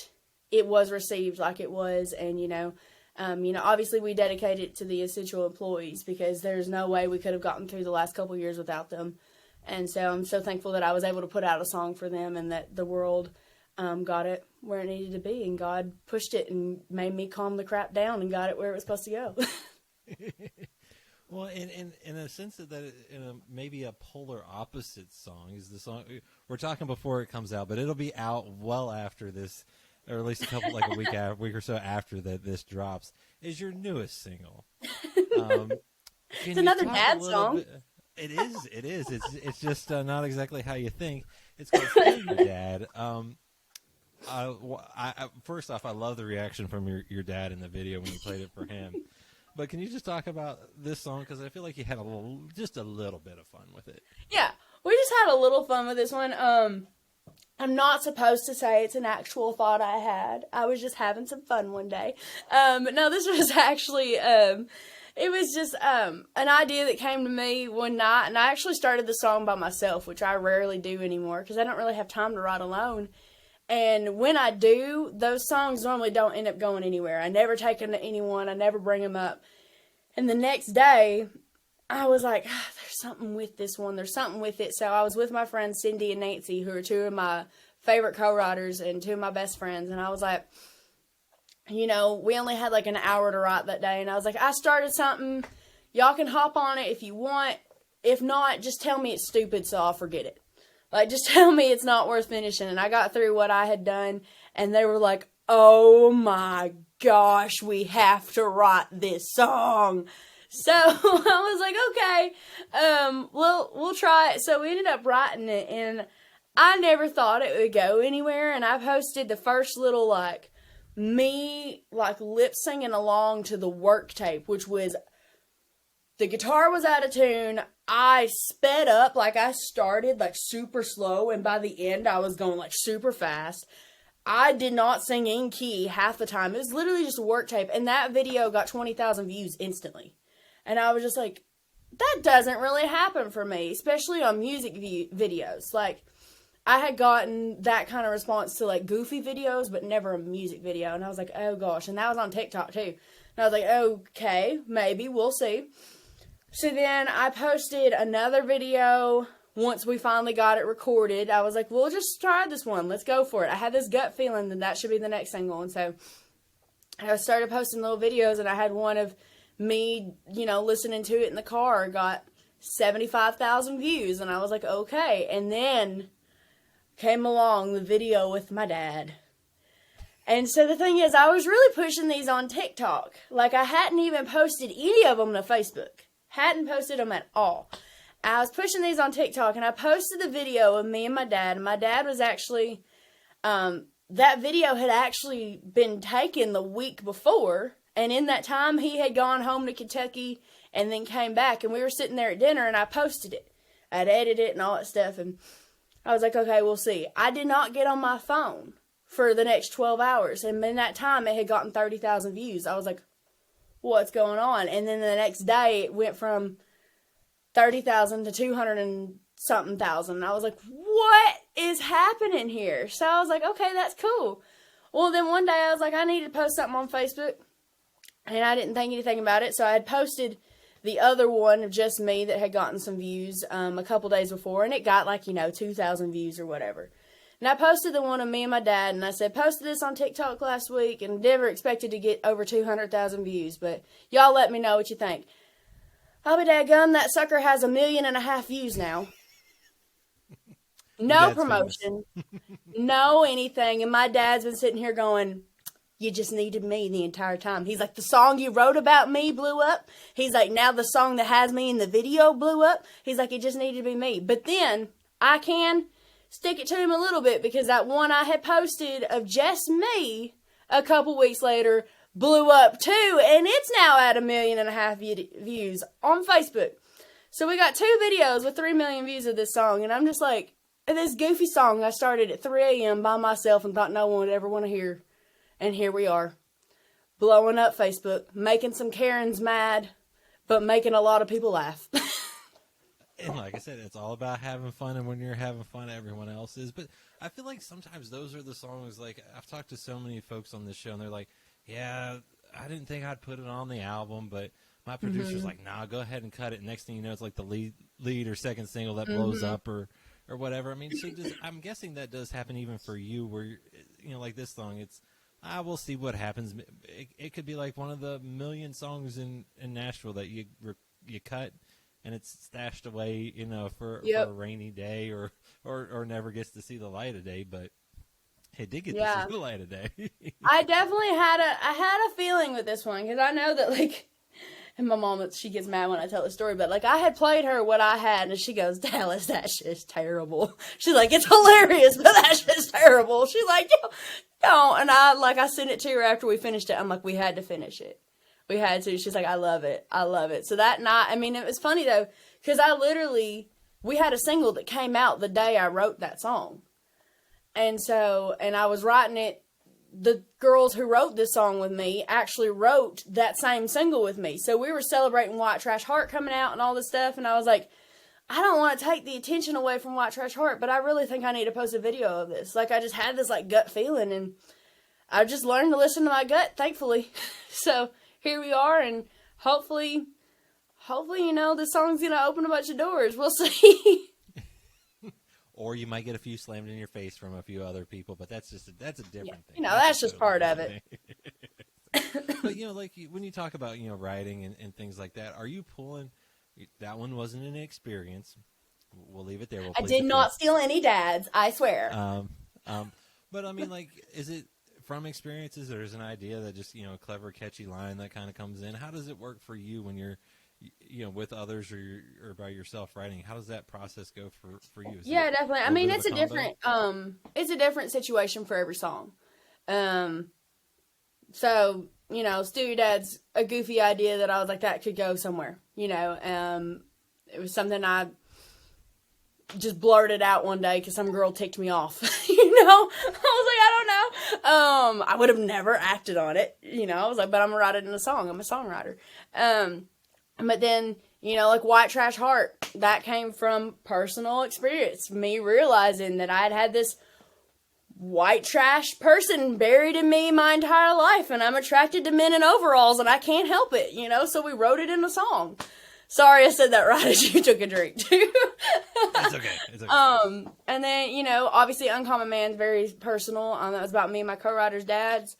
it was received like it was. And, you know, obviously we dedicate it to the essential employees, because there's no way we could have gotten through the last couple of years without them. And so I'm so thankful that I was able to put out a song for them, and that the world got it where it needed to be, and God pushed it and made me calm the crap down and got it where it was supposed to go. Well, in a sense that maybe a polar opposite song is the song we're talking before it comes out, but it'll be out well after this, or at least a week or so after that this drops, is your newest single. It's another dad song. It is. It's just not exactly how you think. It's called Still Your Dad. First off, I love the reaction from your dad in the video when you played it for him. But can you just talk about this song? Because I feel like you had just a little bit of fun with it. Yeah, we just had a little fun with this one. I'm not supposed to say it's an actual thought I had. I was just having some fun one day. No, this was actually... it was just an idea that came to me one night, and I actually started the song by myself, which I rarely do anymore because I don't really have time to write alone. And when I do, those songs normally don't end up going anywhere. I never take them to anyone. I never bring them up. And the next day, I was like, there's something with this one. There's something with it. So I was with my friends Cindy and Nancy, who are two of my favorite co-writers and two of my best friends. And I was like, you know, we only had like an hour to write that day. And I was like, I started something. Y'all can hop on it if you want. If not, just tell me it's stupid so I'll forget it. Like, just tell me it's not worth finishing. And I got through what I had done, and they were like, oh my gosh, we have to write this song. So I was like, okay, we'll try it. So we ended up writing it, and I never thought it would go anywhere. And I posted the first little, like, me, like, lip singing along to the work tape, which was, the guitar was out of tune. I sped up, like I started like super slow, and by the end I was going like super fast. I did not sing in key half the time. It was literally just a work tape, and that video got 20,000 views instantly. And I was just like, that doesn't really happen for me, especially on music videos. Like, I had gotten that kind of response to like goofy videos, but never a music video. And I was like, oh gosh. And that was on TikTok too. And I was like, okay, maybe, we'll see. So then I posted another video once we finally got it recorded. I was like, we'll just try this one. Let's go for it. I had this gut feeling that should be the next single. And so I started posting little videos, and I had one of me, you know, listening to it in the car, got 75,000 views. And I was like, okay. And then came along the video with my dad. And so the thing is, I was really pushing these on TikTok. Like, I hadn't even posted any of them to Facebook. Hadn't posted them at all. I was pushing these on TikTok, and I posted the video of me and my dad. And my dad was actually, that video had actually been taken the week before. And in that time, he had gone home to Kentucky and then came back. And we were sitting there at dinner, and I posted it. I'd edited it and all that stuff. And I was like, okay, we'll see. I did not get on my phone for the next 12 hours. And in that time, it had gotten 30,000 views. I was like, what's going on? And then the next day, it went from 30,000 to 200 and something thousand. And I was like, what is happening here? So I was like, okay, that's cool. Well, then one day I was like, I need to post something on Facebook. And I didn't think anything about it. So I had posted the other one of just me that had gotten some views a couple days before. And it got like, 2,000 views or whatever. And I posted the one of me and my dad, and I said, posted this on TikTok last week, and never expected to get over 200,000 views, but y'all let me know what you think. I'll be dadgum, that sucker has 1.5 million views now. No promotion, no anything, and my dad's been sitting here going, you just needed me the entire time. He's like, the song you wrote about me blew up. He's like, now the song that has me in the video blew up. He's like, it just needed to be me. But then I can stick it to him a little bit, because that one I had posted of just me a couple weeks later blew up too, and it's now at 1.5 million views on Facebook. So we got 2 videos with 3 million views of this song, and I'm just like, this goofy song I started at 3 a.m. by myself and thought no one would ever want to hear. And here we are, blowing up Facebook, making some Karens mad, but making a lot of people laugh. And like I said, it's all about having fun, and when you're having fun, everyone else is. But I feel like sometimes those are the songs, like, I've talked to so many folks on this show, and they're like, yeah, I didn't think I'd put it on the album, but my producer's like, nah, go ahead and cut it. Next thing you know, it's like the lead or second single that blows up or whatever. I mean, so I'm guessing that does happen even for you, where, you know, like this song, it's, we'll see what happens. It could be like one of the million songs in Nashville that you cut, and it's stashed away, you know, for a rainy day or never gets to see the light of day, but it did get to see the light of day. I definitely had a feeling with this one, because I know that, like, and my mom, she gets mad when I tell the story, but, like, I had played her what I had, and she goes, Dallas, that shit's terrible. She's like, it's hilarious, but that shit's terrible. She's like, don't. And I sent it to her after we finished it. I'm like, we had to finish it. We had to. She's like, I love it. I love it. So that night, I mean, it was funny, though, because we had a single that came out the day I wrote that song. And I was writing it. The girls who wrote this song with me actually wrote that same single with me. So we were celebrating White Trash Heart coming out and all this stuff. And I was like, I don't want to take the attention away from White Trash Heart, but I really think I need to post a video of this. Like, I just had this, like, gut feeling, and I just learned to listen to my gut, thankfully. So here we are, and hopefully, you know, this song's going to open a bunch of doors. We'll see. Or you might get a few slammed in your face from a few other people, but that's a different thing. You know, that's just part of it. But, you know, like when you talk about, you know, writing and things like that, are you pulling, that one wasn't an experience. We'll leave it there. I did not steal any dads, I swear. But I mean, like, is it from experiences, or is an idea that just, you know, a clever, catchy line that kind of comes in? How does it work for you when you're, you know, with others or by yourself writing? How does that process go for you? Definitely. I mean, it's a different situation for every song. So, you know, Steal Your Dad's a goofy idea that I was like, that could go somewhere, you know. It was something I just blurted out one day because some girl ticked me off, you know. I was like, I don't know. I would have never acted on it, you know. I was like, but I'm going to write it in a song. I'm a songwriter. But then, you know, like White Trash Heart, that came from personal experience. Me realizing that I'd had this white trash person buried in me my entire life, and I'm attracted to men in overalls, and I can't help it, you know, so we wrote it in a song. Sorry I said that right as you took a drink, too. It's okay. And then, you know, obviously Uncommon Man's very personal. That was about me and my co-writer's dads.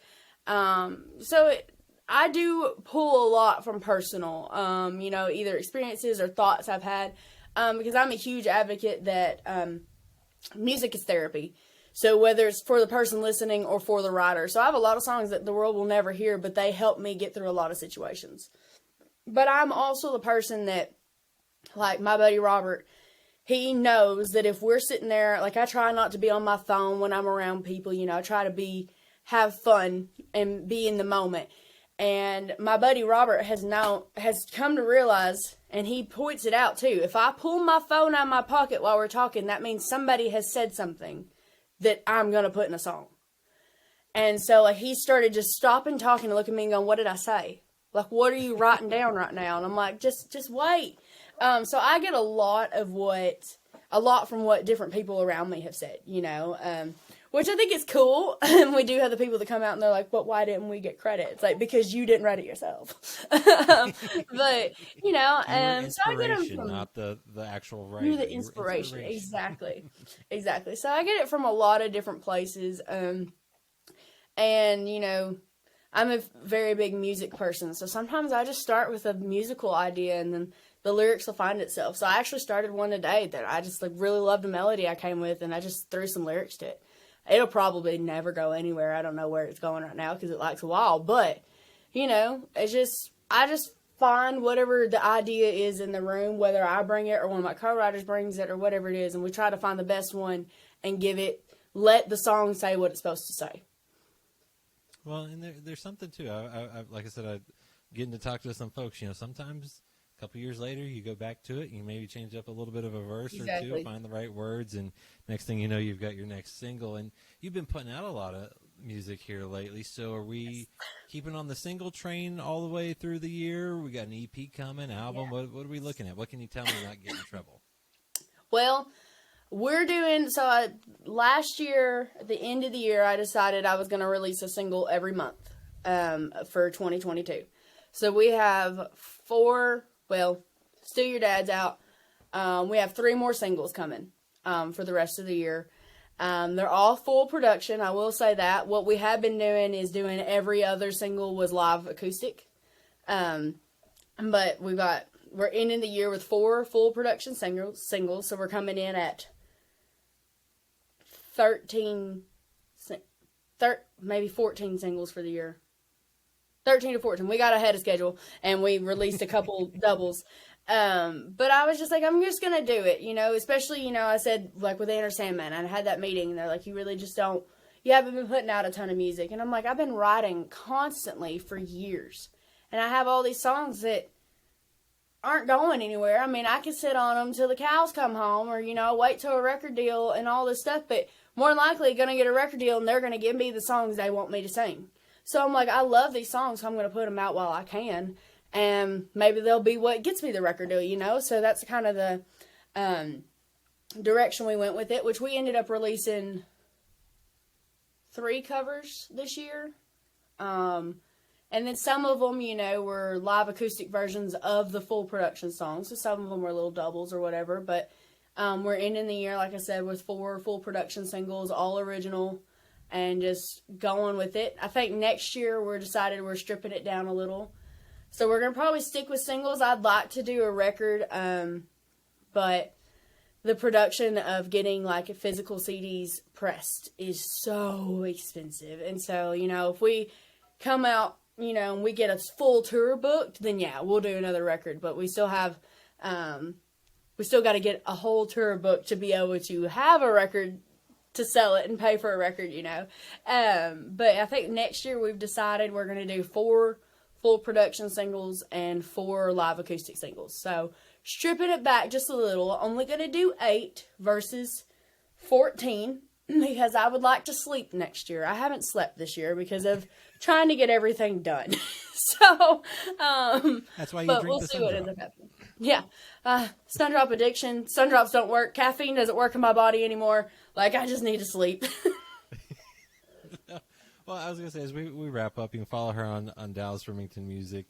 I do pull a lot from personal, you know, either experiences or thoughts I've had, because I'm a huge advocate that music is therapy. So whether it's for the person listening or for the writer. So I have a lot of songs that the world will never hear, but they help me get through a lot of situations. But I'm also the person that, like my buddy Robert, he knows that if we're sitting there, like I try not to be on my phone when I'm around people, you know, I try to have fun and be in the moment. And my buddy Robert has come to realize, and he points it out too, if I pull my phone out of my pocket while we're talking, that means somebody has said something that I'm going to put in a song. And so like he started just stopping talking and looking at me and going, what did I say? Like, what are you writing down right now? And I'm like, just wait. So I get a lot from what different people around me have said, you know. which I think is cool. And we do have the people that come out and they're like, "But why didn't we get credit?" It's like, because you didn't write it yourself. But you know, so I get them from not the actual writer. you're the inspiration. Exactly, exactly. So I get it from a lot of different places. And you know, I'm a very big music person, so sometimes I just start with a musical idea and then the lyrics will find itself. So I actually started one today that I just like really loved a melody I came with, and I just threw some lyrics to it. It'll probably never go anywhere. I don't know where it's going right now because it likes a while, but you know, I just find whatever the idea is in the room, whether I bring it or one of my co-writers brings it or whatever it is, and we try to find the best one and let the song say what it's supposed to say. Well, and there's something too. I like I said, I getting to talk to some folks. You know, sometimes a couple years later, you go back to it, you maybe change up a little bit of a verse or two, find the right words, and next thing you know, you've got your next single. And you've been putting out a lot of music here lately. So are we keeping on the single train all the way through the year? We got an EP coming, album. Yeah. What are we looking at? What can you tell me not get in trouble? Well, we're doing, last year, at the end of the year, I decided I was going to release a single every month for 2022. So we have 4, Still Your Dad's out. We have 3 more singles coming for the rest of the year. They're all full production, I will say that. What we have been doing is doing every other single was live acoustic. But we're ending the year with 4 full production singles, so we're coming in at maybe 14 singles for the year. 13 to 14. We got ahead of schedule, and we released a couple doubles. But I was just like, I'm just going to do it, you know, especially, you know, I said, like, with Enter Sandman, I had that meeting, and they're like, you haven't been putting out a ton of music. And I'm like, I've been writing constantly for years, and I have all these songs that aren't going anywhere. I mean, I could sit on them till the cows come home, or, you know, wait till a record deal and all this stuff, but more than likely going to get a record deal, and they're going to give me the songs they want me to sing. So I'm like, I love these songs, so I'm going to put them out while I can. And maybe they'll be what gets me the record deal, you know? So that's kind of the direction we went with it, which we ended up releasing 3 covers this year. And then some of them, you know, were live acoustic versions of the full production songs. So some of them were little doubles or whatever. But we're ending the year, like I said, with 4 full production singles, all original, and just going with it. I think next year we're stripping it down a little. So we're going to probably stick with singles. I'd like to do a record, but the production of getting, like, physical CDs pressed is so expensive. And so, you know, if we come out, you know, and we get a full tour booked, then, yeah, we'll do another record. But we still have, we still got to get a whole tour booked to be able to have a record to sell it and pay for a record, you know. But I think next year we've decided we're going to do 4 full production singles and 4 live acoustic singles. So stripping it back just a little. Only going to do 8 versus 14 because I would like to sleep next year. I haven't slept this year because of trying to get everything done. So, that's why you but drink we'll the see sun what drop. ends up happening. Yeah. Sun drop addiction. Sun drops don't work. Caffeine doesn't work in my body anymore. Like, I just need to sleep. Well, I was going to say, as we wrap up, you can follow her on Dallas Remington Music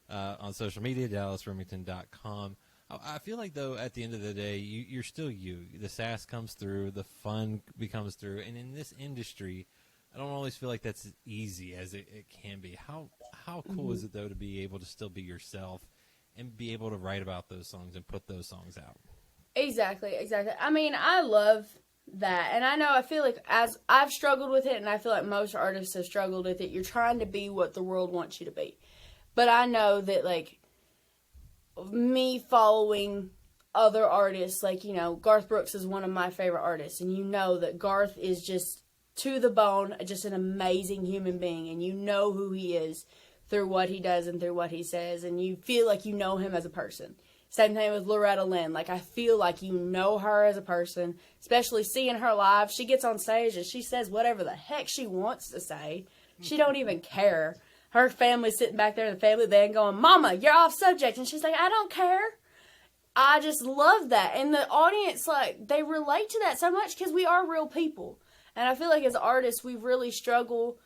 on social media, dallasremington.com. I feel like, though, at the end of the day, you're still you. The sass comes through, the fun becomes through, and in this industry, I don't always feel like that's as easy as it can be. How cool is it, though, to be able to still be yourself and be able to write about those songs and put those songs out? Exactly. I mean, I love that. And I feel like as I've struggled with it, and I feel like most artists have struggled with it, you're trying to be what the world wants you to be. But I know that, like, me following other artists, like, you know, Garth Brooks is one of my favorite artists, and you know that Garth is just to the bone, just an amazing human being, and you know who he is through what he does and through what he says, and you feel like you know him as a person. Same thing with Loretta Lynn. Like, I feel like you know her as a person, especially seeing her live. She gets on stage and she says whatever the heck she wants to say. She don't even care. Her family's sitting back there in the family band going, "Mama, you're off subject." And she's like, "I don't care." I just love that. And the audience, like, they relate to that so much because we are real people. And I feel like as artists, we really struggle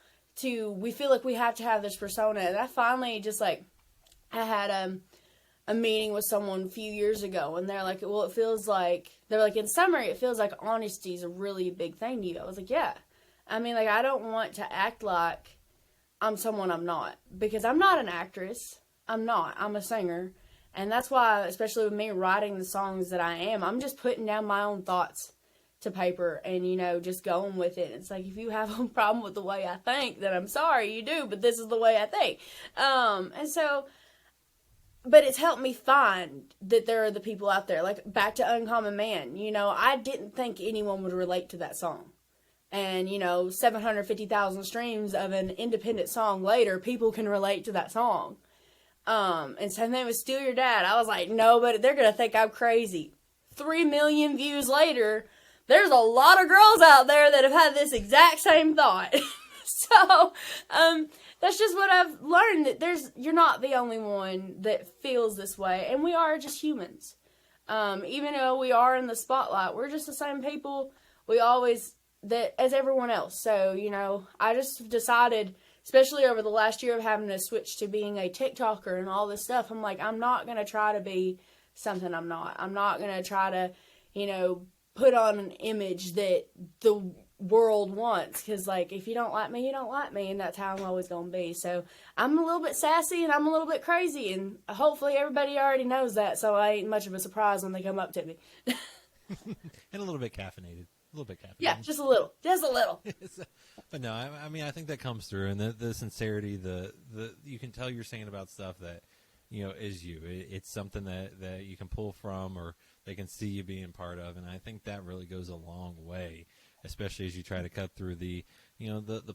we feel like we have to have this persona. And I finally just like, I had a meeting with someone a few years ago, and they're like, well, they're like, in summary, it feels like honesty is a really big thing to you. I was like, yeah. I mean, like, I don't want to act like I'm someone I'm not, because I'm not an actress. I'm not. I'm a singer. And that's why, especially with me writing the songs that I am, I'm just putting down my own thoughts to paper and, just going with it. It's like, if you have a problem with the way I think, then I'm sorry you do, but this is the way I think. But it's helped me find that there are the people out there, like back to Uncommon Man. I didn't think anyone would relate to that song. And, 750,000 streams of an independent song later, people can relate to that song. And so then it was Steal Your Dad. I was like, no, but they're going to think I'm crazy. 3 million views later, there's a lot of girls out there that have had this exact same thought. So, that's just what I've learned, that you're not the only one that feels this way, and we are just humans. Even though we are in the spotlight, we're just the same people as everyone else. So, I just decided, especially over the last year of having to switch to being a TikToker and all this stuff, I'm like, I'm not going to try to be something I'm not. I'm not going to try to, put on an image that the world wants, because like, if you don't like me, you don't like me, and that's how I'm always gonna be. So I'm a little bit sassy and I'm a little bit crazy, and hopefully everybody already knows that, so I ain't much of a surprise when they come up to me. And a little bit caffeinated. Yeah, just a little. But no, I mean, I think that comes through, and the sincerity, the you can tell you're saying about stuff that is you. It's something that you can pull from, or they can see you being part of, and I think that really goes a long way, especially as you try to cut through the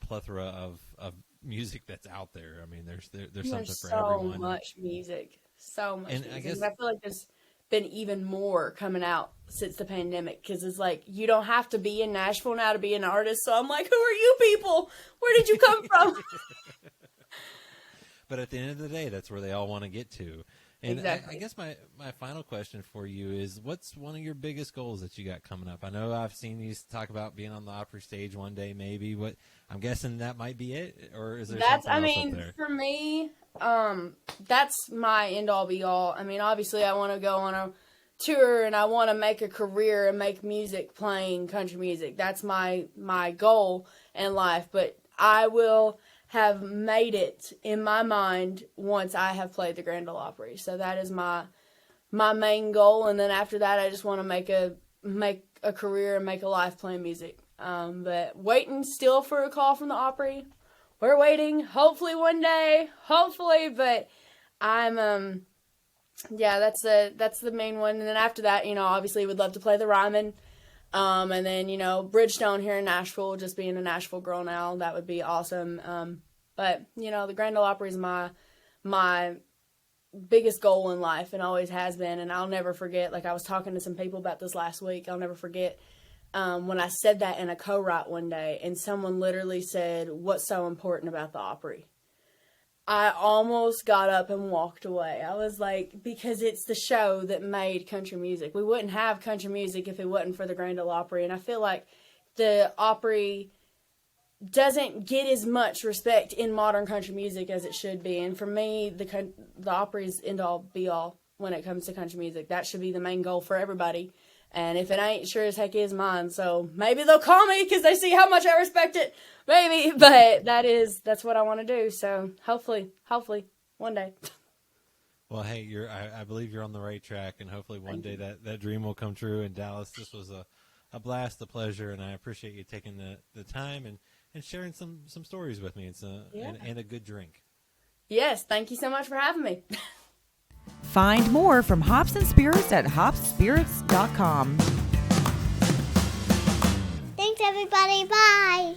plethora of music that's out there. I mean, there's something for everyone. So much music. I feel like there's been even more coming out since the pandemic, because it's like, you don't have to be in Nashville now to be an artist. So I'm like, who are you people? Where did you come from? But at the end of the day, that's where they all want to get to. And exactly. I guess my final question for you is, what's one of your biggest goals that you got coming up? I know I've seen you talk about being on the Opry stage one day, maybe. I'm guessing that might be it, or is there something else up there? For me, that's my end-all be-all. I mean, obviously, I want to go on a tour, and I want to make a career and make music playing country music. That's my goal in life. But I will have made it in my mind once I have played the Grand Ole Opry. So that is my main goal, and then after that, I just want to make a career and make a life playing music. But waiting still for a call from the Opry. We're waiting. Hopefully one day. Hopefully, but I'm that's the main one. And then after that, obviously would love to play the Ryman. And then, Bridgestone here in Nashville, just being a Nashville girl now, that would be awesome. But, the Grand Ole Opry is my biggest goal in life, and always has been. And I'll never forget, like I was talking to some people about this last week, I'll never forget when I said that in a co-write one day, and someone literally said, what's so important about the Opry? I almost got up and walked away. I was like, because it's the show that made country music. We wouldn't have country music if it wasn't for the Grand Ole Opry. And I feel like the Opry doesn't get as much respect in modern country music as it should be. And for me, the Opry's end-all be-all when it comes to country music. That should be the main goal for everybody. And if it ain't, sure as heck is mine. So maybe they'll call me because they see how much I respect it. Maybe. But that's what I want to do. So hopefully, one day. Well, hey, I believe you're on the right track, and hopefully one day that dream will come true. And Dallas, this was a blast, a pleasure, and I appreciate you taking the time and sharing some stories with me. It's and a good drink. Yes, thank you so much for having me. Find more from Hops and Spirits at hopspirits.com. Thanks, everybody. Bye.